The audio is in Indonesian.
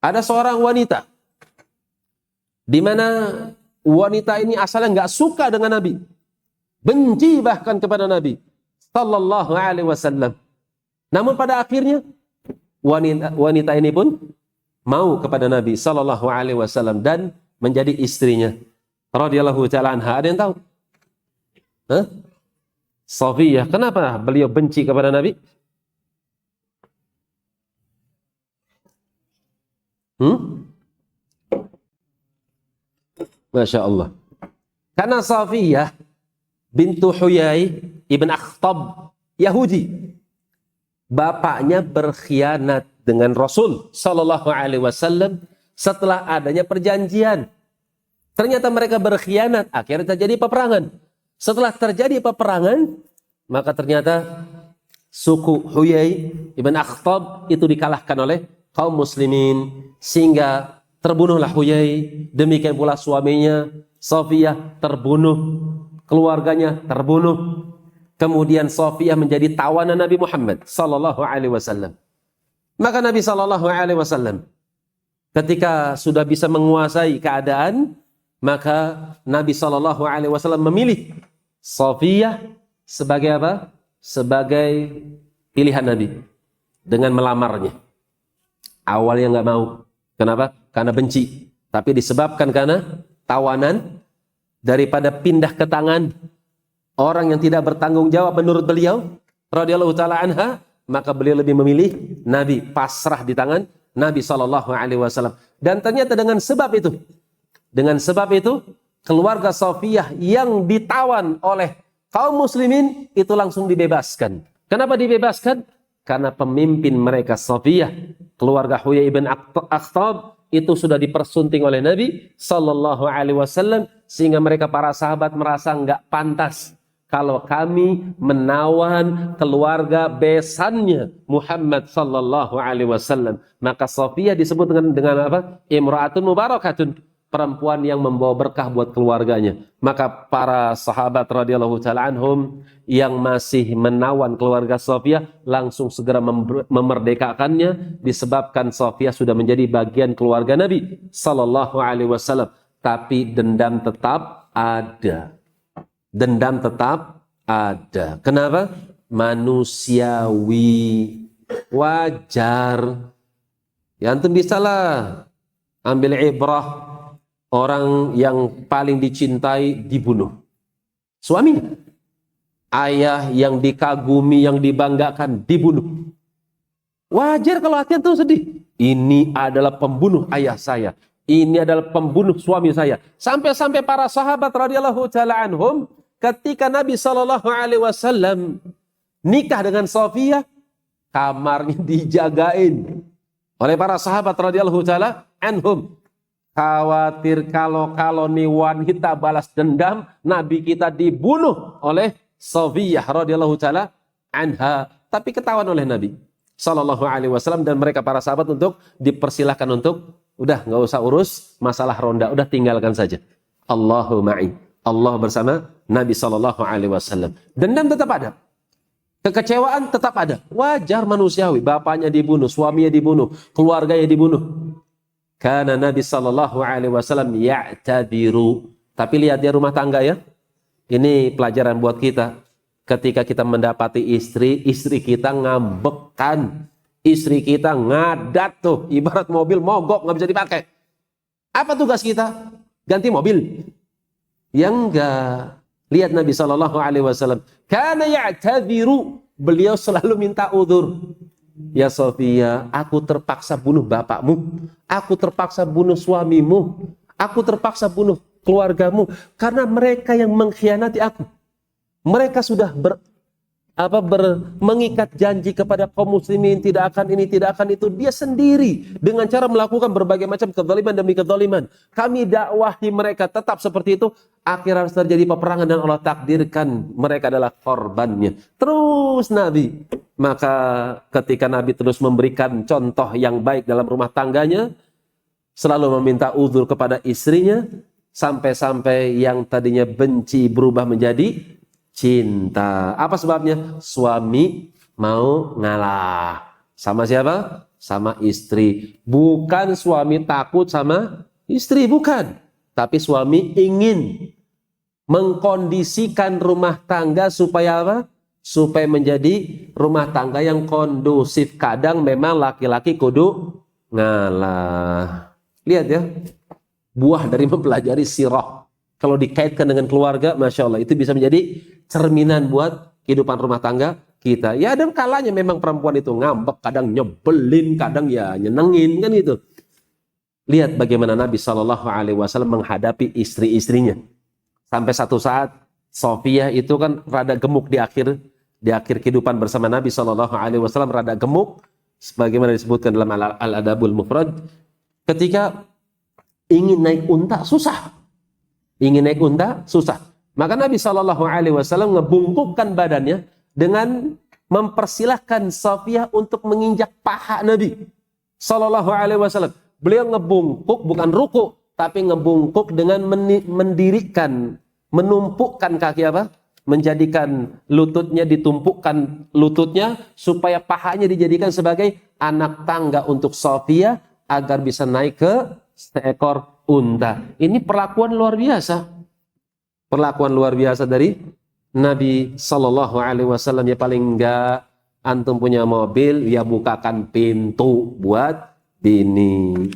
Ada seorang wanita, di mana wanita ini asalnya nggak suka dengan Nabi, benci bahkan kepada Nabi Sallallahu Alaihi Wasallam. Namun pada akhirnya wanita ini pun mau kepada Nabi Sallallahu Alaihi Wasallam dan menjadi istrinya. Radhiyallahu ta'ala anha. Ada yang tahu? Hah? Safiyah. Kenapa beliau benci kepada Nabi? Masya Allah. Karena Safiyah bintu Huyai ibn Akhtab, Yahudi. Bapaknya berkhianat dengan Rasul Sallallahu Alaihi Wasallam setelah adanya perjanjian. Ternyata mereka berkhianat, akhirnya terjadi peperangan. Setelah terjadi peperangan, maka ternyata suku Huyai ibn Akhtab itu dikalahkan oleh kaum muslimin, sehingga terbunuhlah Huyai. Demikian pula suaminya Safiyah terbunuh, keluarganya terbunuh. Kemudian Safiyah menjadi tawanan Nabi Muhammad Sallallahu Alaihi Wasallam. Maka Nabi Sallallahu Alaihi Wasallam ketika sudah bisa menguasai keadaan, maka Nabi Sallallahu Alaihi Wasallam memilih Safiyah sebagai apa? Sebagai pilihan Nabi dengan melamarnya. Awalnya nggak mau. Kenapa? Karena benci. Tapi disebabkan karena tawanan, daripada pindah ke tangan orang yang tidak bertanggung jawab menurut beliau radhiyallahu taala anha, maka beliau lebih memilih Nabi, pasrah di tangan Nabi Sallallahu Alaihi Wasallam. Dan ternyata dengan sebab itu keluarga Safiyah yang ditawan oleh kaum muslimin itu langsung dibebaskan. Kenapa dibebaskan? Karena pemimpin mereka Safiyah, keluarga Huyai ibn Akhtab, itu sudah dipersunting oleh Nabi Sallallahu Alaihi Wasallam, sehingga mereka para sahabat merasa nggak pantas kalau kami menawan keluarga besannya Muhammad Sallallahu Alaihi Wasallam. Maka Safiyah disebut dengan apa? Imra'atun mubarakatun, perempuan yang membawa berkah buat keluarganya. Maka para sahabat radhiyallahu ta'ala anhum yang masih menawan keluarga Safiyah langsung segera memerdekakannya, disebabkan Safiyah sudah menjadi bagian keluarga Nabi Sallallahu Alaihi Wasallam. Tapi dendam tetap ada. Dendam tetap ada. Kenapa? Manusiawi, wajar. Ya antum bisalah ambil ibrah. Orang yang paling dicintai dibunuh, suaminya. Ayah yang dikagumi, yang dibanggakan dibunuh. Wajar kalau hati antum sedih. Ini adalah pembunuh ayah saya. Ini adalah pembunuh suami saya. Sampai-sampai para sahabat radhiyallahu ta'ala anhum, ketika Nabi Sallallahu Alaihi Wasallam nikah dengan Safiyah, kamarnya dijagain oleh para sahabat radhiyallahu ta'ala anhum. Khawatir kalau nih wanita balas dendam, Nabi kita dibunuh oleh Safiyah radhiyallahu ta'ala anha. Tapi ketahuan oleh Nabi Sallallahu Alaihi Wasallam dan mereka para sahabat untuk dipersilahkan untuk udah nggak usah urus masalah ronda, udah tinggalkan saja. Allahu ma'i, Allah bersama Nabi Sallallahu Alaihi Wasallam. Dendam tetap ada, kekecewaan tetap ada, wajar manusiawi. Bapaknya dibunuh, suaminya dibunuh, keluarganya dibunuh. Karena Nabi Sallallahu Alaihi Wasallam ya'tadiru. Tapi lihat dia rumah tangga ya. Ini pelajaran buat kita. Ketika kita mendapati istri kita ngambekan, istri kita ngadat tuh, ibarat mobil mogok nggak bisa dipakai. Apa tugas kita? Ganti mobil? Ya enggak. Lihat Nabi Sallallahu Alaihi Wasallam. Karena ya'tadiru, beliau selalu minta udzur. Ya Safiyah, aku terpaksa bunuh bapakmu, aku terpaksa bunuh suamimu, aku terpaksa bunuh keluargamu karena mereka yang mengkhianati aku. Mereka sudah mengikat janji kepada kaum muslimin, tidak akan ini, tidak akan itu. Dia sendiri dengan cara melakukan berbagai macam kezaliman demi kezaliman. Kami dakwahi mereka tetap seperti itu. Akhirnya terjadi peperangan dan Allah takdirkan mereka adalah korbannya. Terus Nabi, maka ketika Nabi terus memberikan contoh yang baik dalam rumah tangganya, selalu meminta uzur kepada istrinya, sampai-sampai yang tadinya benci berubah menjadi cinta. Apa sebabnya? Suami mau ngalah. Sama siapa? sama istri. Bukan suami takut sama istri, bukan. Tapi suami ingin mengkondisikan rumah tangga supaya apa? Supaya menjadi rumah tangga yang kondusif. Kadang memang laki-laki kudu ngalah. Lihat ya, buah dari mempelajari sirah. Kalau dikaitkan dengan keluarga, Masya Allah, itu bisa menjadi cerminan buat kehidupan rumah tangga kita. Ya, dan kalanya memang perempuan itu ngambek, kadang nyebelin, kadang ya nyenengin, kan gitu. Lihat bagaimana Nabi SAW menghadapi istri-istrinya. Sampai satu saat, Sofia itu kan rada gemuk di akhir kehidupan bersama Nabi SAW, rada gemuk, sebagaimana disebutkan dalam Al-Adabul Mufrad. Ketika ingin naik unta, susah. Maka Nabi SAW ngebungkukkan badannya dengan mempersilahkan Safiyah untuk menginjak paha Nabi SAW. Beliau ngebungkuk, bukan ruku, tapi ngebungkuk dengan mendirikan, menumpukkan kaki apa? Menjadikan lututnya, ditumpukkan lututnya supaya pahanya dijadikan sebagai anak tangga untuk Safiyah agar bisa naik ke seekor unta. Ini perlakuan luar biasa. Perlakuan luar biasa dari Nabi Sallallahu Alaihi Wasallam. Ya paling enggak antum punya mobil, ya bukakan pintu buat bini.